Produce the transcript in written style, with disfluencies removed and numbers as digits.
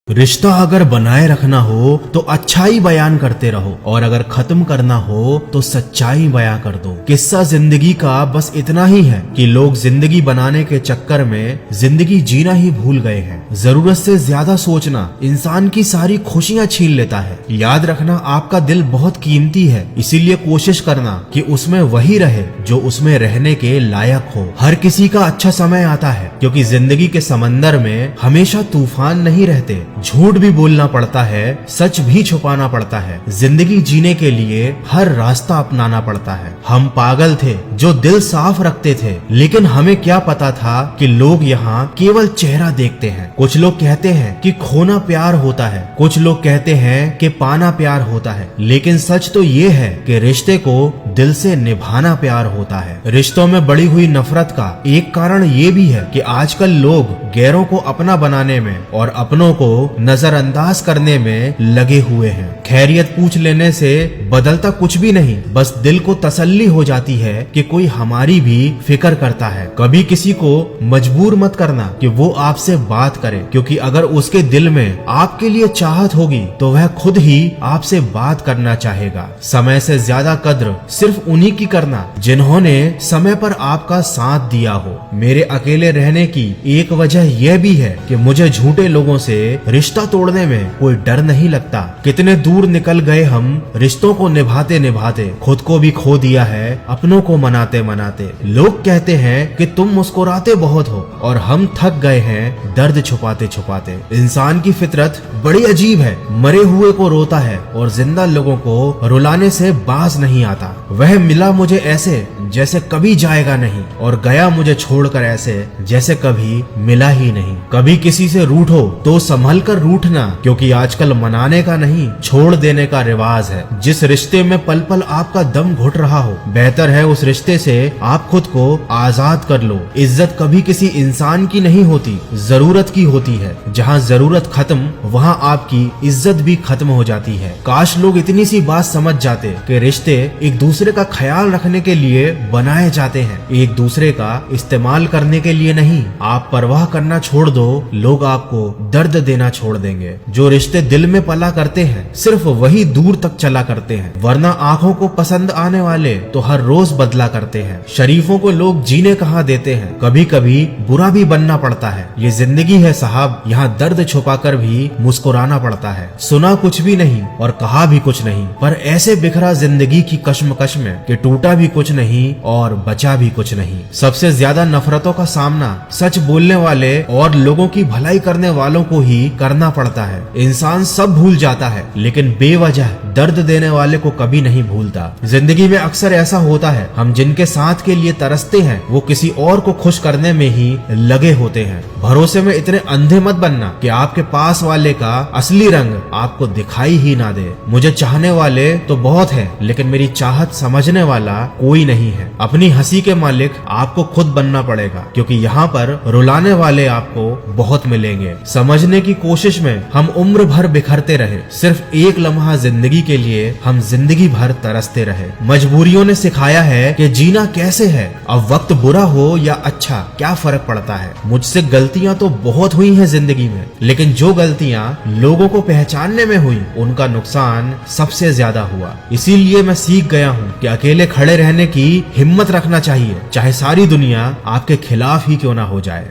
रिश्ता अगर बनाए रखना हो तो अच्छाई बयान करते रहो और अगर खत्म करना हो तो सच्चाई बयां कर दो। किस्सा जिंदगी का बस इतना ही है कि लोग जिंदगी बनाने के चक्कर में जिंदगी जीना ही भूल गए हैं। जरूरत से ज्यादा सोचना इंसान की सारी खुशियां छीन लेता है। याद रखना आपका दिल बहुत कीमती है, इसीलिए कोशिश करना कि उसमें वही रहे जो उसमें रहने के लायक हो। हर किसी का अच्छा समय आता है, क्योंकि जिंदगी के समंदर में हमेशा तूफान नहीं रहते। झूठ भी बोलना पड़ता है, सच भी छुपाना पड़ता है। जिंदगी जीने के लिए हर रास्ता अपनाना पड़ता है। हम पागल थे जो दिल साफ रखते थे, लेकिन हमें क्या पता था कि लोग यहाँ केवल चेहरा देखते हैं। कुछ लोग कहते हैं कि खोना प्यार होता है, कुछ लोग कहते हैं कि पाना प्यार होता है, लेकिन सच तो ये है कि रिश्ते को दिल से निभाना प्यार होता है। रिश्तों में बढ़ी हुई नफरत का एक कारण ये भी है कि आजकल लोग गैरों को अपना बनाने में और अपनों को नजरअंदाज करने में लगे हुए हैं। खैरियत पूछ लेने से बदलता कुछ भी नहीं, बस दिल को तसल्ली हो जाती है कि कोई हमारी भी फिक्र करता है। कभी किसी को मजबूर मत करना कि वो आपसे बात करे, क्योंकि अगर उसके दिल में आपके लिए चाहत होगी तो वह खुद ही आपसे बात करना चाहेगा। समय से ज्यादा कद्र सिर्फ उन्हीं की करना जिन्होंने समय पर आपका साथ दिया हो। मेरे अकेले रहने की एक वजह यह भी है कि मुझे झूठे लोगों से रिश्ता तोड़ने में कोई डर नहीं लगता। कितने दूर निकल गए हम रिश्तों को निभाते निभाते, खुद को भी खो दिया है अपनों को मनाते मनाते। लोग कहते हैं कि तुम मुस्कुराते बहुत हो और हम थक गए हैं दर्द छुपाते छुपाते। इंसान की फितरत बड़ी अजीब है, मरे हुए को रोता है और जिंदा लोगों को रुलाने से बाज नहीं आता। वह मिला मुझे ऐसे जैसे कभी जाएगा नहीं और गया मुझे छोड़कर ऐसे जैसे कभी मिला ही नहीं। कभी किसी से रूठो तो संभल कर रूठना, क्योंकि आजकल मनाने का नहीं छोड़ देने का रिवाज है। जिस रिश्ते में पल पल आपका दम घुट रहा हो, बेहतर है उस रिश्ते से आप खुद को आजाद कर लो। इज्जत कभी किसी इंसान की नहीं होती, जरूरत की होती है। जहाँ जरूरत खत्म वहाँ आपकी इज्जत भी खत्म हो जाती है। काश लोग इतनी सी बात समझ जाते कि रिश्ते एक दूसरे का ख्याल रखने के लिए बनाए जाते हैं, एक दूसरे का इस्तेमाल करने के लिए नहीं। आप परवाह करना छोड़ दो, लोग आपको दर्द देना छोड़ देंगे। जो रिश्ते दिल में पला करते हैं सिर्फ वही दूर तक चला करते हैं, वरना आंखों को पसंद आने वाले तो हर रोज बदला करते हैं। शरीफों को लोग जीने कहाँ देते हैं, कभी कभी बुरा भी बनना पड़ता है। ये जिंदगी है साहब, यहाँ दर्द छुपाकर भी मुस्कुराना पड़ता है। सुना कुछ भी नहीं और कहा भी कुछ नहीं, पर ऐसे बिखरा जिंदगी की कश्मकश में कि टूटा भी कुछ नहीं और बचा भी कुछ नहीं। सबसे ज्यादा नफरतों का सामना सच बोलने वाले और लोगों की भलाई करने वालों को ही करना पड़ता है। इंसान सब भूल जाता है, लेकिन बेवजह दर्द देने वाले को कभी नहीं भूलता। जिंदगी में अक्सर ऐसा होता है, हम जिनके साथ के लिए तरसते हैं वो किसी और को खुश करने में ही लगे होते हैं। भरोसे में इतने अंधे मत बनना कि आपके पास वाले का असली रंग आपको दिखाई ही ना दे। मुझे चाहने वाले तो बहुत है, लेकिन मेरी चाहत समझने वाला कोई नहीं है। अपनी हंसी के मालिक आपको खुद बनना पड़ेगा, क्योंकि यहाँ पर रुलाने वाले आपको बहुत मिलेंगे। समझने की कोशिश में हम उम्र भर बिखरते रहे, सिर्फ एक लम्हा जिंदगी के लिए हम जिंदगी भर तरसते रहे। मजबूरियों ने सिखाया है कि जीना कैसे है। अब वक्त बुरा हो या अच्छा क्या फर्क पड़ता है। मुझसे गलतियां तो बहुत हुई हैं जिंदगी में, लेकिन जो गलतियां लोगों को पहचानने में हुई उनका नुकसान सबसे ज्यादा हुआ। इसीलिए मैं सीख गया हूँ कि अकेले खड़े रहने की हिम्मत रखना चाहिए, चाहे सारी दुनिया आपके खिलाफ ही क्यों ना हो जाए।